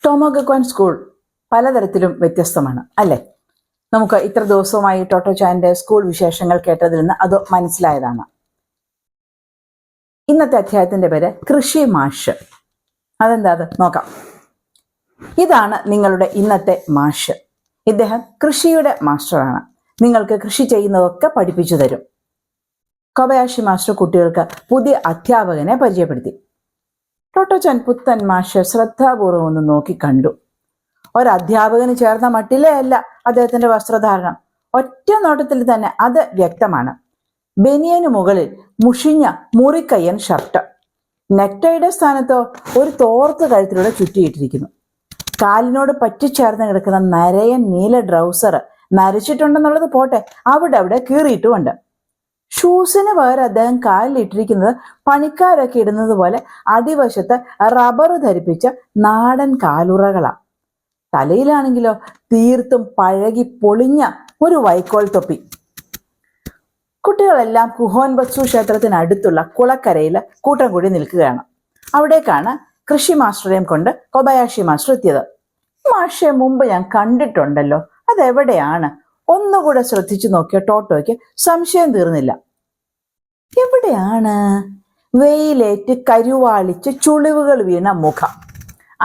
ടോമോഗക്വാൻ school പലതരത്തിലും വ്യത്യസ്തമാണ് അല്ലേ? നമുക്ക് ഇത്ര ദിവസവുമായി ടോട്ടോ ചായന്റെ സ്കൂൾ വിശേഷങ്ങൾ കേട്ടതിൽ നിന്ന് അത് മനസ്സിലായതാണ്. ഇന്നത്തെ അധ്യായത്തിന്റെ പേര് കൃഷി മാഷ്. അതെന്താ അത് നോക്കാം. ഇതാണ് നിങ്ങളുടെ ഇന്നത്തെ മാഷ്. ഇദ്ദേഹം കൃഷിയുടെ മാസ്റ്ററാണ്. നിങ്ങൾക്ക് കൃഷി ചെയ്യുന്നതൊക്കെ പഠിപ്പിച്ചു തരും. കൊബയാഷി മാസ്റ്റർ കുട്ടികൾക്ക് പുതിയ അധ്യാപകനെ പരിചയപ്പെടുത്തി. ടോട്ടോ ചാൻ പുത്തൻ മാഷ് ശ്രദ്ധാപൂർവം ഒന്ന് നോക്കി കണ്ടു. ഒരധ്യാപകന് ചേർന്ന മട്ടിലേ അല്ല അദ്ദേഹത്തിന്റെ വസ്ത്രധാരണം. ഒറ്റ നോട്ടത്തിൽ തന്നെ അത് വ്യക്തമാണ്. ബനിയന് മുകളിൽ മുഷിഞ്ഞ മുറിക്കയ്യൻ ഷർട്ട്, നെക്ടൈയുടെ സ്ഥാനത്തോ ഒരു തോർത്ത് കഴുത്തിലൂടെ ചുറ്റിയിട്ടിരിക്കുന്നു. കാലിനോട് പറ്റിച്ചേർന്ന് കിടക്കുന്ന നരയൻ നീല ട്രൗസർ നരച്ചിട്ടുണ്ടെന്നുള്ളത് പോട്ടെ, അവിടെ കീറിയിട്ടുമുണ്ട്. ഷൂസിന് പകരം അദ്ദേഹം കാലിലിട്ടിരിക്കുന്നത് പണിക്കാരൊക്കെ ഇടുന്നത് പോലെ അടിവശത്ത് റബ്ബർ ധരിപ്പിച്ച നാടൻ കാലുറകളാണ്. തലയിലാണെങ്കിലോ തീർത്തും പഴകി പൊളിഞ്ഞ ഒരു വൈക്കോൽ തൊപ്പി. കുട്ടികളെല്ലാം കുഹോൻ ബത്സു ക്ഷേത്രത്തിനടുത്തുള്ള കുളക്കരയിൽ കൂട്ടം കൂടി നിൽക്കുകയാണ്. അവിടേക്കാണ് കൃഷി മാസ്റ്ററേയും കൊണ്ട് കൊബയാഷി മാസ്റ്റർ എത്തിയത്. മാഷെ മുമ്പ് ഞാൻ കണ്ടിട്ടുണ്ടല്ലോ, അതെവിടെയാണ്? ഒന്നുകൂടെ ശ്രദ്ധിച്ചു നോക്കിയ ടോട്ടോയ്ക്ക് സംശയം തീർന്നില്ല. എവിടെയാണ്? വെയിലേറ്റ് കരുവാളിച്ച് ചുളിവുകൾ വീണ മുഖം,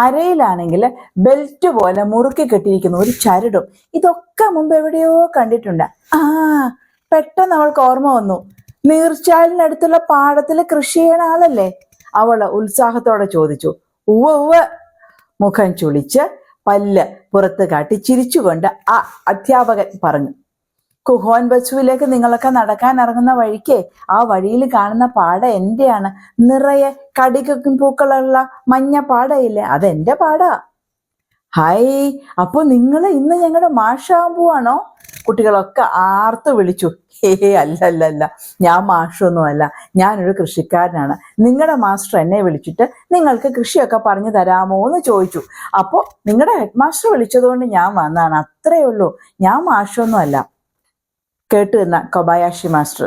അരയിലാണെങ്കിൽ ബെൽറ്റ് പോലെ മുറുക്കി കെട്ടിയിരിക്കുന്ന ഒരു ചരടും. ഇതൊക്കെ മുമ്പ് എവിടെയോ കണ്ടിട്ടുണ്ട്. പെട്ടെന്ന് അവൾക്ക് ഓർമ്മ വന്നു. നീർച്ചാലിനടുത്തുള്ള പാടത്തിൽ കൃഷി ചെയ്യണ ആളല്ലേ? അവൾ ഉത്സാഹത്തോടെ ചോദിച്ചു. ഉവ്വ്. മുഖം ചുളിച്ച് പല്ല് പുറത്ത് കാട്ടി ചിരിച്ചുകൊണ്ട് ആ അധ്യാപകൻ പറഞ്ഞു. കുഹോൻ ബച്ചുവിലേക്ക് നിങ്ങളൊക്കെ നടക്കാൻ ഇറങ്ങുന്ന വഴിക്ക് ആ വഴിയിൽ കാണുന്ന പാട എന്റെയാണ്. നിറയെ കടിക്കും പൂക്കളുള്ള മഞ്ഞ പാടയില്ലേ, അതെന്റെ പാടാ. ഹായ്, അപ്പൊ നിങ്ങൾ ഇന്ന് ഞങ്ങളുടെ മാഷാവാൻ പോവാണോ? കുട്ടികളൊക്കെ ആർത്തു വിളിച്ചു. അല്ല, ഞാൻ മാഷൊന്നുമല്ല, ഞാനൊരു കൃഷിക്കാരനാണ്. നിങ്ങളുടെ മാസ്റ്റർ എന്നെ വിളിച്ചിട്ട് നിങ്ങൾക്ക് കൃഷിയൊക്കെ പറഞ്ഞു തരാമോ എന്ന് ചോദിച്ചു. അപ്പോൾ നിങ്ങളുടെ ഹെഡ് മാസ്റ്റർ വിളിച്ചതുകൊണ്ട് ഞാൻ വന്നതാണ്, അത്രയേ ഉള്ളൂ. ഞാൻ മാഷൊന്നുമല്ല. കേട്ടു എന്ന കൊബയാഷി മാസ്റ്റർ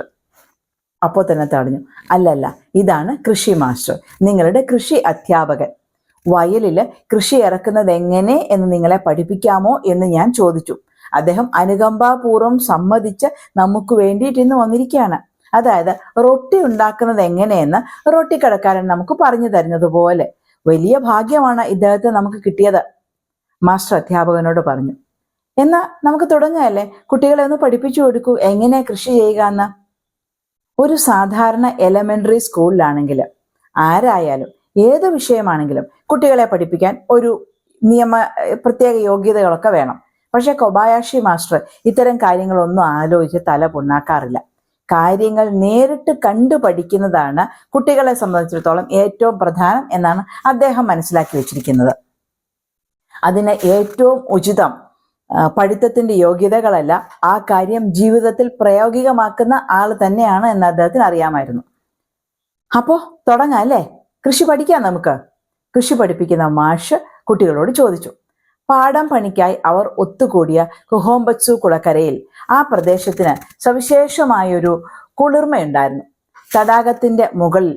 അപ്പോൾ തന്നെ തടഞ്ഞു. അല്ലല്ല, ഇതാണ് കൃഷി മാസ്റ്റർ, നിങ്ങളുടെ കൃഷി അധ്യാപകൻ. വയലില് കൃഷി ഇറക്കുന്നത് എങ്ങനെ എന്ന് നിങ്ങളെ പഠിപ്പിക്കാമോ എന്ന് ഞാൻ ചോദിച്ചു. അദ്ദേഹം അനുകമ്പാപൂർവം സമ്മതിച്ച് നമുക്ക് വേണ്ടിയിട്ട് ഇന്ന് വന്നിരിക്കുകയാണ്. അതായത് റൊട്ടി ഉണ്ടാക്കുന്നത് എങ്ങനെയെന്ന് റൊട്ടിക്കടക്കാരൻ നമുക്ക് പറഞ്ഞു തരുന്നത് പോലെ. വലിയ ഭാഗ്യമാണ് ഇദ്ദേഹത്തെ നമുക്ക് കിട്ടിയത്, മാസ്റ്റർ അധ്യാപകനോട് പറഞ്ഞു. എന്നാ നമുക്ക് തുടങ്ങാല്ലേ? കുട്ടികളെ ഒന്ന് പഠിപ്പിച്ചു കൊടുക്കൂ എങ്ങനെ കൃഷി ചെയ്യുക എന്ന്. ഒരു സാധാരണ എലമെന്ററി സ്കൂളിലാണെങ്കിൽ ആരായാലും ഏത് വിഷയമാണെങ്കിലും കുട്ടികളെ പഠിപ്പിക്കാൻ ഒരു പ്രത്യേക യോഗ്യതകളൊക്കെ വേണം. പക്ഷെ കൊബയാഷി മാസ്റ്റർ ഇത്തരം കാര്യങ്ങളൊന്നും ആലോചിച്ച് തല പുണ്ണാക്കാറില്ല. കാര്യങ്ങൾ നേരിട്ട് കണ്ടു പഠിക്കുന്നതാണ് കുട്ടികളെ സംബന്ധിച്ചിടത്തോളം ഏറ്റവും പ്രധാനം എന്നാണ് അദ്ദേഹം മനസ്സിലാക്കി വെച്ചിരിക്കുന്നത്. അതിന് ഏറ്റവും ഉചിതം പഠിത്തത്തിന്റെ യോഗ്യതകളല്ല, ആ കാര്യം ജീവിതത്തിൽ പ്രായോഗികമാക്കുന്ന ആൾ തന്നെയാണ് എന്ന് അദ്ദേഹത്തിന് അറിയാമായിരുന്നു. അപ്പോ തുടങ്ങാം അല്ലേ? കൃഷി പഠിക്കാം നമുക്ക്. കൃഷി പഠിപ്പിക്കുന്ന മാഷ് കുട്ടികളോട് ചോദിച്ചു. പാടം പണിക്കായി അവർ ഒത്തുകൂടിയ കുഹോൻ ബത്സു കുളക്കരയിൽ ആ പ്രദേശത്തിന് സവിശേഷമായൊരു കുളിർമയുണ്ടായിരുന്നു. തടാകത്തിന്റെ മുകളിൽ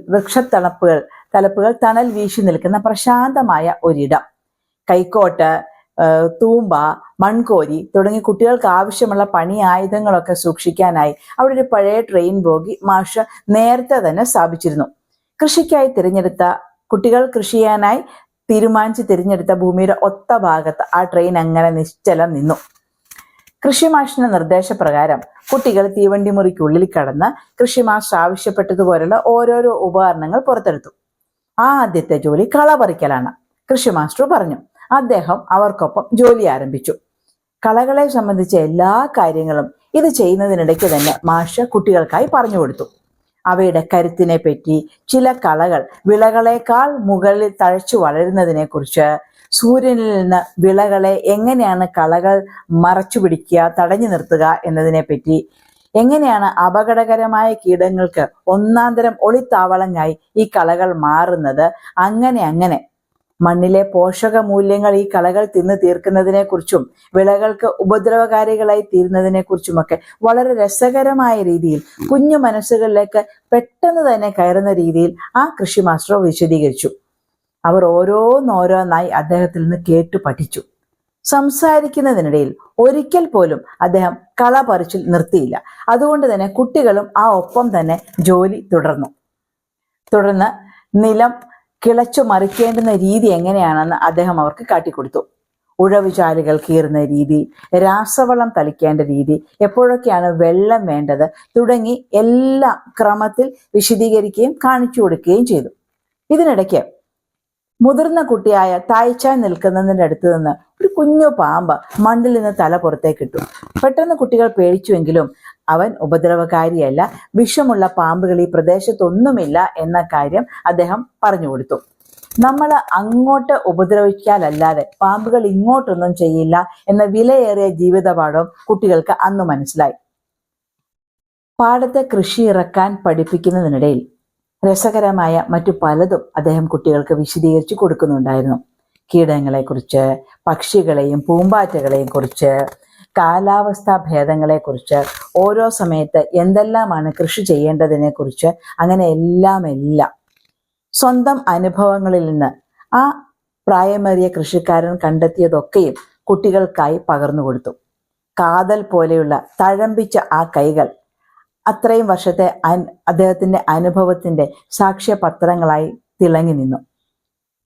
തലപ്പുകൾ തണൽ വീശി നിൽക്കുന്ന പ്രശാന്തമായ ഒരിടം. കൈക്കോട്ട്, തൂമ്പ, മൺകോരി തുടങ്ങി കുട്ടികൾക്ക് ആവശ്യമുള്ള പണി ആയുധങ്ങളൊക്കെ സൂക്ഷിക്കാനായി അവിടെ ഒരു പഴയ ട്രെയിൻ ബോഗി മാഷ് നേരത്തെ തന്നെ സ്ഥാപിച്ചിരുന്നു. കൃഷിക്കായി കുട്ടികൾ കൃഷി ചെയ്യാനായി തീരുമാനിച്ച് തിരഞ്ഞെടുത്ത ഭൂമിയുടെ ഒത്ത ഭാഗത്ത് ആ ട്രെയിൻ അങ്ങനെ നിശ്ചലം നിന്നു. കൃഷി മാഷിന്റെ നിർദ്ദേശപ്രകാരം കുട്ടികൾ തീവണ്ടി മുറിക്കുള്ളിൽ കടന്ന് കൃഷി മാസ്റ്റർ ആവശ്യപ്പെട്ടതുപോലുള്ള ഓരോരോ ഉപകരണങ്ങൾ പുറത്തെടുത്തു. ആദ്യത്തെ ജോലി കള പറിക്കലാണ്. കൃഷി മാസ്റ്റർ പറഞ്ഞു. അദ്ദേഹം അവർക്കൊപ്പം ജോലി ആരംഭിച്ചു. കളകളെ സംബന്ധിച്ച എല്ലാ കാര്യങ്ങളും ഇത് ചെയ്യുന്നതിനിടയ്ക്ക് തന്നെ മാഷ് കുട്ടികൾക്കായി പറഞ്ഞു കൊടുത്തു. അവയുടെ കരുത്തിനെ പറ്റി, ചില കളകൾ വിളകളെക്കാൾ മുകളിൽ തഴച്ചു വളരുന്നതിനെ കുറിച്ച്, സൂര്യനിൽ നിന്ന് വിളകളെ എങ്ങനെയാണ് കളകൾ മറച്ചു പിടിക്കുക, തടഞ്ഞു നിർത്തുക എന്നതിനെ പറ്റി, എങ്ങനെയാണ് അപകടകരമായ കീടങ്ങൾക്ക് ഒന്നാന്തരം ഒളിത്താവളങ്ങായി ഈ കളകൾ മാറുന്നത്, അങ്ങനെ മണ്ണിലെ പോഷക മൂല്യങ്ങൾ ഈ കളകൾ തിന്നു തീർക്കുന്നതിനെ കുറിച്ചും വിളകൾക്ക് ഉപദ്രവകാരികളായി തീരുന്നതിനെ കുറിച്ചുമൊക്കെ വളരെ രസകരമായ രീതിയിൽ കുഞ്ഞു മനസ്സുകളിലേക്ക് പെട്ടെന്ന് തന്നെ കയറുന്ന രീതിയിൽ ആ കൃഷി മാസ്റ്റർ വിശദീകരിച്ചു. അവർ ഓരോന്നോരോന്നായി അദ്ദേഹത്തിൽ നിന്ന് കേട്ടു പഠിച്ചു. സംസാരിക്കുന്നതിനിടയിൽ ഒരിക്കൽ പോലും അദ്ദേഹം കള പറിച്ചിൽ നിർത്തിയില്ല. അതുകൊണ്ട് തന്നെ കുട്ടികളും ആ ഒപ്പം തന്നെ ജോലി തുടർന്ന് നിലം കിളച്ചു മറിക്കേണ്ടുന്ന രീതി എങ്ങനെയാണെന്ന് അദ്ദേഹം അവർക്ക് കാട്ടിക്കൊടുത്തു. ഉഴവുചാലുകൾ കീറുന്ന രീതി, രാസവളം തളിക്കേണ്ട രീതി, എപ്പോഴൊക്കെയാണ് വെള്ളം വേണ്ടത് തുടങ്ങി എല്ലാം ക്രമത്തിൽ വിശദീകരിക്കുകയും കാണിച്ചു കൊടുക്കുകയും ചെയ്തു. ഇതിനിടയ്ക്ക് മുതിർന്ന കുട്ടിയായ തായ്ച്ചാൻ നിൽക്കുന്നതിൻ്റെ അടുത്ത് നിന്ന് ഒരു കുഞ്ഞു പാമ്പ് മണ്ണിൽ നിന്ന് തല പുറത്തേക്കിട്ടു. പെട്ടെന്ന് കുട്ടികൾ പേടിച്ചുവെങ്കിലും അവൻ ഉപദ്രവകാരിയല്ല, വിഷമുള്ള പാമ്പുകൾ ഈ പ്രദേശത്തൊന്നുമില്ല എന്ന കാര്യം അദ്ദേഹം പറഞ്ഞു കൊടുത്തു. നമ്മൾ അങ്ങോട്ട് ഉപദ്രവിക്കാനല്ലാതെ പാമ്പുകൾ ഇങ്ങോട്ടൊന്നും ചെയ്യില്ല എന്ന വിലയേറിയ ജീവിതപാഠവും കുട്ടികൾക്ക് അന്ന് മനസ്സിലായി. പാടത്തെ കൃഷി ഇറക്കാൻ പഠിപ്പിക്കുന്നതിനിടയിൽ രസകരമായ മറ്റു പലതും അദ്ദേഹം കുട്ടികൾക്ക് വിശദീകരിച്ചു കൊടുക്കുന്നുണ്ടായിരുന്നു. കീടങ്ങളെക്കുറിച്ച്, പക്ഷികളെയും പൂമ്പാറ്റകളെയും കുറിച്ച്, കാലാവസ്ഥാ ഭേദങ്ങളെക്കുറിച്ച്, ഓരോ സമയത്ത് എന്തെല്ലാമാണ് കൃഷി ചെയ്യേണ്ടതിനെ കുറിച്ച്, അങ്ങനെ എല്ലാം സ്വന്തം അനുഭവങ്ങളിൽ നിന്ന് ആ പ്രായമേറിയ കൃഷിക്കാരൻ കണ്ടെത്തിയതൊക്കെയും കുട്ടികൾക്കായി പകർന്നു കൊടുത്തു. കാതൽ പോലെയുള്ള തഴമ്പിച്ച ആ കൈകൾ അത്രയും വർഷത്തെ അദ്ദേഹത്തിന്റെ അനുഭവത്തിന്റെ സാക്ഷ്യപത്രങ്ങളായി തിളങ്ങി നിന്നു.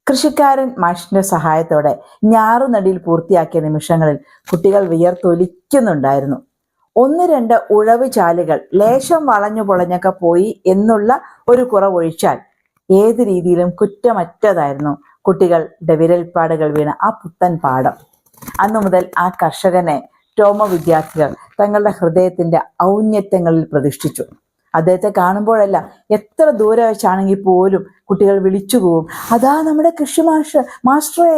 കൃഷിക്കാരൻ മാഷിന്റെ സഹായത്തോടെ ഞാറുനടിയിൽ പൂർത്തിയാക്കിയ നിമിഷങ്ങളിൽ കുട്ടികൾ വിയർത്തൊലിക്കുന്നുണ്ടായിരുന്നു. 1-2 ഉഴവ് ചാലുകൾ ലേശം വളഞ്ഞു പൊളഞ്ഞൊക്കെ പോയി എന്നുള്ള ഒരു കുറവൊഴിച്ചാൽ ഏത് രീതിയിലും കുറ്റമറ്റതായിരുന്നു കുട്ടികളുടെ വിരൽപ്പാടുകൾ വീണ ആ പുത്തൻ പാടം. അന്നു മുതൽ ആ കർഷകനെ ടോമോ വിദ്യാർത്ഥികൾ തങ്ങളുടെ ഹൃദയത്തിന്റെ ഔന്നത്യങ്ങളിൽ പ്രതിഷ്ഠിച്ചു. അദ്ദേഹത്തെ കാണുമ്പോഴല്ല, എത്ര ദൂരെ വെച്ചാണെങ്കിൽ പോലും കുട്ടികൾ വിളിച്ചു പോവും, അതാ നമ്മുടെ കൃഷി മാസ്റ്ററേ.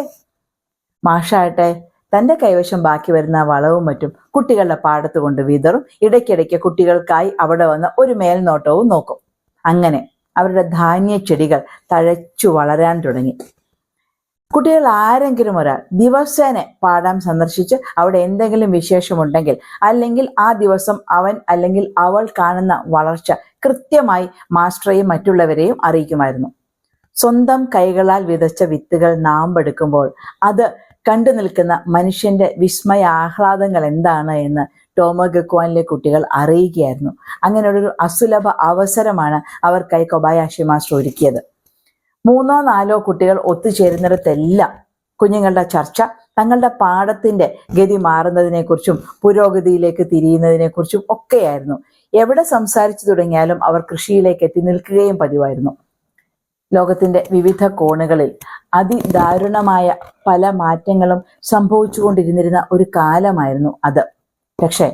മാഷാകട്ടെ തന്റെ കൈവശം ബാക്കി വരുന്ന വളവും മറ്റും കുട്ടികളുടെ പാടത്ത് കൊണ്ട് വിതറും. ഇടയ്ക്കിടയ്ക്ക് കുട്ടികൾക്കായി അവിടെ വന്ന് ഒരു മേൽനോട്ടവും നോക്കും. അങ്ങനെ അവരുടെ ധാന്യ ചെടികൾ തഴച്ചു വളരാൻ തുടങ്ങി. കുട്ടികൾ ആരെങ്കിലും ഒരാൾ ദിവസേന പാടം സന്ദർശിച്ച് അവിടെ എന്തെങ്കിലും വിശേഷമുണ്ടെങ്കിൽ, അല്ലെങ്കിൽ ആ ദിവസം അവൻ അല്ലെങ്കിൽ അവൾ കാണുന്ന വളർച്ച കൃത്യമായി മാസ്റ്ററെയും മറ്റുള്ളവരെയും അറിയിക്കുമായിരുന്നു. സ്വന്തം കൈകളാൽ വിതച്ച വിത്തുകൾ നാമ്പെടുക്കുമ്പോൾ അത് കണ്ടു നിൽക്കുന്ന മനുഷ്യന്റെ വിസ്മയ ആഹ്ലാദങ്ങൾ എന്താണ് എന്ന് ടോമോ ഗക്വാനിലെ കുട്ടികൾ അറിയുകയായിരുന്നു. അങ്ങനെയുള്ളൊരു അസുലഭ അവസരമാണ് അവർക്കായി കൊബായാഷി മാസ്റ്റർ ഒരുക്കിയത്. 3-4 കുട്ടികൾ ഒത്തുചേരുന്നിടത്തെല്ലാം കുഞ്ഞുങ്ങളുടെ ചർച്ച തങ്ങളുടെ പാഠത്തിന്റെ ഗതി മാറുന്നതിനെക്കുറിച്ചും പുരോഗതിയിലേക്ക് തിരിയുന്നതിനെക്കുറിച്ചും ഒക്കെയായിരുന്നു. എവിടെ സംസാരിച്ചു തുടങ്ങിയാലും അവർ കൃഷിയിലേക്ക് എത്തി നിൽക്കുകയും പതിവായിരുന്നു. ലോകത്തിന്റെ വിവിധ കോണുകളിൽ അതിദാരുണമായ പല മാറ്റങ്ങളും സംഭവിച്ചുകൊണ്ടിരുന്നിരുന്ന ഒരു കാലമായിരുന്നു അത്. പക്ഷേ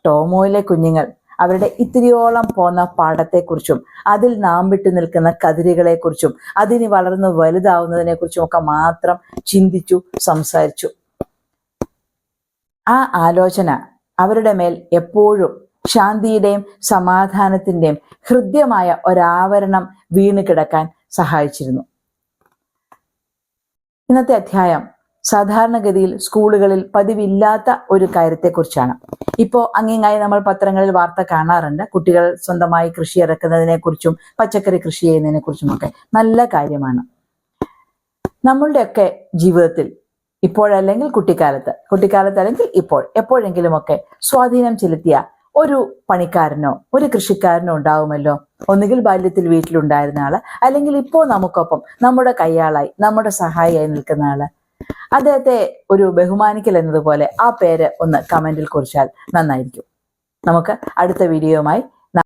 ടോമോയിലെ കുഞ്ഞുങ്ങൾ അവരുടെ ഇത്തിരിയോളം പോന്ന പാടത്തെക്കുറിച്ചും അതിൽ നാമ്പിട്ട് നിൽക്കുന്ന കതിരുകളെക്കുറിച്ചും അതിന് വളർന്ന് വലുതാവുന്നതിനെ കുറിച്ചും ഒക്കെ മാത്രം ചിന്തിച്ചു, സംസാരിച്ചു. ആ ആലോചന അവരുടെ മേൽ എപ്പോഴും ശാന്തിയുടെയും സമാധാനത്തിന്റെയും ഹൃദ്യമായ ഒരാവരണം വീണ് കിടക്കാൻ സഹായിച്ചിരുന്നു. ഇന്നത്തെ അധ്യായം സാധാരണഗതിയിൽ സ്കൂളുകളിൽ പതിവില്ലാത്ത ഒരു കാര്യത്തെക്കുറിച്ചാണ്. ഇപ്പോൾ അങ്ങിങ്ങായി നമ്മൾ പത്രങ്ങളിൽ വാർത്ത കാണാറുണ്ട്. കുട്ടികൾ സ്വന്തമായി കൃഷി ഇറക്കുന്നതിനെ കുറിച്ചും പച്ചക്കറി കൃഷി ചെയ്യുന്നതിനെ കുറിച്ചും ഒക്കെ. നല്ല കാര്യമാണ്. നമ്മളുടെയൊക്കെ ജീവിതത്തിൽ ഇപ്പോഴല്ലെങ്കിൽ കുട്ടിക്കാലത്ത് അല്ലെങ്കിൽ ഇപ്പോൾ എപ്പോഴെങ്കിലുമൊക്കെ സ്വാധീനം ചെലുത്തിയ ഒരു പണിക്കാരനോ ഒരു കൃഷിക്കാരനോ ഉണ്ടാവുമല്ലോ. ഒന്നുകിൽ ബാല്യത്തിൽ വീട്ടിലുണ്ടായിരുന്ന ആള്, അല്ലെങ്കിൽ ഇപ്പോൾ നമുക്കൊപ്പം നമ്മുടെ കയ്യാളായി നമ്മുടെ സഹായിയായി നിൽക്കുന്ന ആള്. അദ്ദേഹത്തെ ഒരു ബഹുമാനിക്കൽ എന്നതുപോലെ ആ പേര് ഒന്ന് കമന്റിൽ കുറിച്ചാൽ നന്നായിരിക്കും. നമുക്ക് അടുത്ത വീഡിയോയുമായി